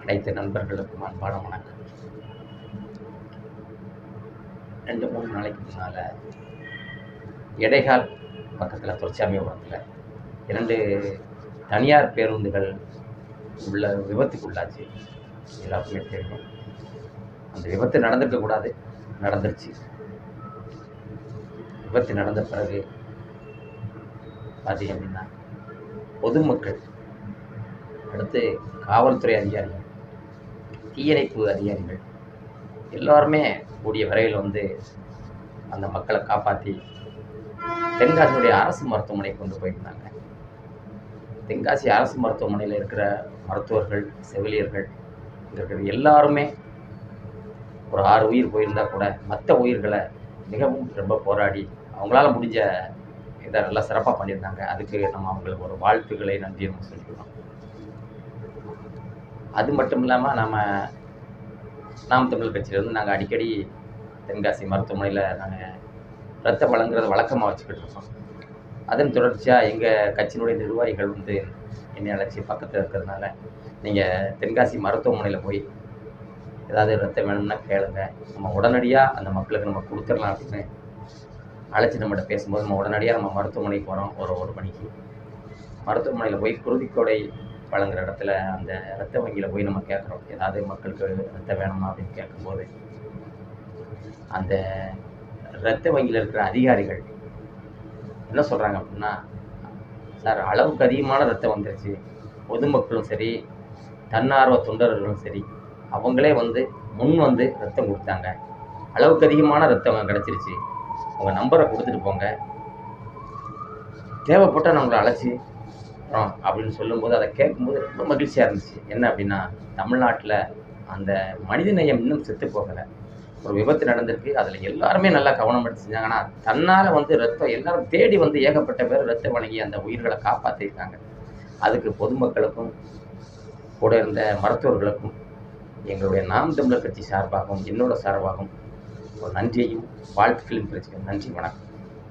அனைத்து நண்பர்களுக்கும் அன்பான வணக்கம். 2-3 நாளைக்கு முன்னால் எடைகால் பக்கத்தில் துரைசாமிபுரத்தில் 2 தனியார் பேருந்துகள் உள்ள விபத்துக்குள்ளாச்சு. எல்லாருக்குமே தெரியும். அந்த விபத்து நடந்திருக்கக்கூடாது, நடந்துருச்சு. விபத்து நடந்த பிறகு பார்த்தீங்க அப்படின்னா பொதுமக்கள், அடுத்து காவல்துறை அதிகாரிகள், தீயணைப்பு அதிகாரிகள் எல்லோருமே கூடிய விரைவில் வந்து அந்த மக்களை காப்பாற்றி தென்காசியுடைய அரசு மருத்துவமனைக்கு கொண்டு போயிருந்தாங்க. தென்காசி அரசு மருத்துவமனையில் இருக்கிற மருத்துவர்கள், செவிலியர்கள் இருக்கிற எல்லாருமே ஒரு 6 உயிர் போயிருந்தால் கூட மற்ற உயிர்களை மிகவும் ரொம்ப போராடி அவங்களால முடிஞ்ச இதை நல்லா சிறப்பாக பண்ணியிருந்தாங்க. அதுக்கு நம்ம அவங்களுக்கு ஒரு வாழ்த்துக்களை, நன்றி நம்ம சொல்லிக்கிறோம். அது மட்டும் இல்லாமல் நாம் தமிழர் கட்சியிலேருந்து நாங்கள் அடிக்கடி தென்காசி மருத்துவமனையில் நாங்கள் ரத்தம் வழங்குறத வழக்கமாக வச்சுக்கிட்டு இருக்கோம். அதன் தொடர்ச்சியாக எங்கள் கட்சியினுடைய நிர்வாகிகள் வந்து என்னை அழைச்சி பக்கத்தில் இருக்கிறதுனால நீங்கள் தென்காசி மருத்துவமனையில் போய் ஏதாவது ரத்தம் வேணும்னா கேளுங்க, நம்ம உடனடியாக அந்த மக்களுக்கு நம்ம கொடுத்துடலாம் அப்படின்னு அழைச்சி நம்மகிட்ட பேசும்போது நம்ம உடனடியாக நம்ம மருத்துவமனைக்கு போகிறோம். ஒரு மணிக்கு மருத்துவமனையில் போய் குருதிக்கொடை வழங்குகிற இடத்துல அந்த ரத்த வங்கியில் போய் நம்ம கேட்குறோம், ஏதாவது மக்களுக்கு ரத்தம் வேணுமா அப்படின்னு கேட்கும்போது அந்த இரத்த வங்கியில் இருக்கிற அதிகாரிகள் என்ன சொல்கிறாங்க அப்படின்னா, சார் அளவுக்கு அதிகமான ரத்தம் வந்துருச்சு, பொதுமக்களும் சரி தன்னார்வ தொண்டர்களும் சரி அவங்களே வந்து முன் வந்து ரத்தம் கொடுத்தாங்க, அளவுக்கு அதிகமான ரத்தம் கிடச்சிருச்சு, உங்கள் நம்பரை கொடுத்துட்டு போங்க, தேவைப்பட்டால் நான் உங்களை அழைச்சி அப்படின்னு சொல்லும்போது அதை கேட்கும்போது ரொம்ப மகிழ்ச்சியாக இருந்துச்சு. என்ன அப்படின்னா, தமிழ்நாட்டில் அந்த மனிதநேயம் இன்னும் செத்து போகலை. ஒரு விபத்து நடந்திருக்கு, அதில் எல்லாருமே நல்லா கவனம் எடுத்து செஞ்சாங்க. ஆனால் தன்னால் வந்து ரத்தம் எல்லாரும் தேடி வந்து ஏகப்பட்ட பேர் ரத்தம் வழங்கி அந்த உயிர்களை காப்பாற்றிருக்காங்க. அதுக்கு பொதுமக்களுக்கும் கூட இருந்த மருத்துவர்களுக்கும் எங்களுடைய நாம் தமிழர் கட்சி சார்பாகவும் என்னோட சார்பாகவும் ஒரு நன்றியையும் வாழ்த்துக்களையும் தெரிவிச்சுக்கிறேன். நன்றி, வணக்கம்.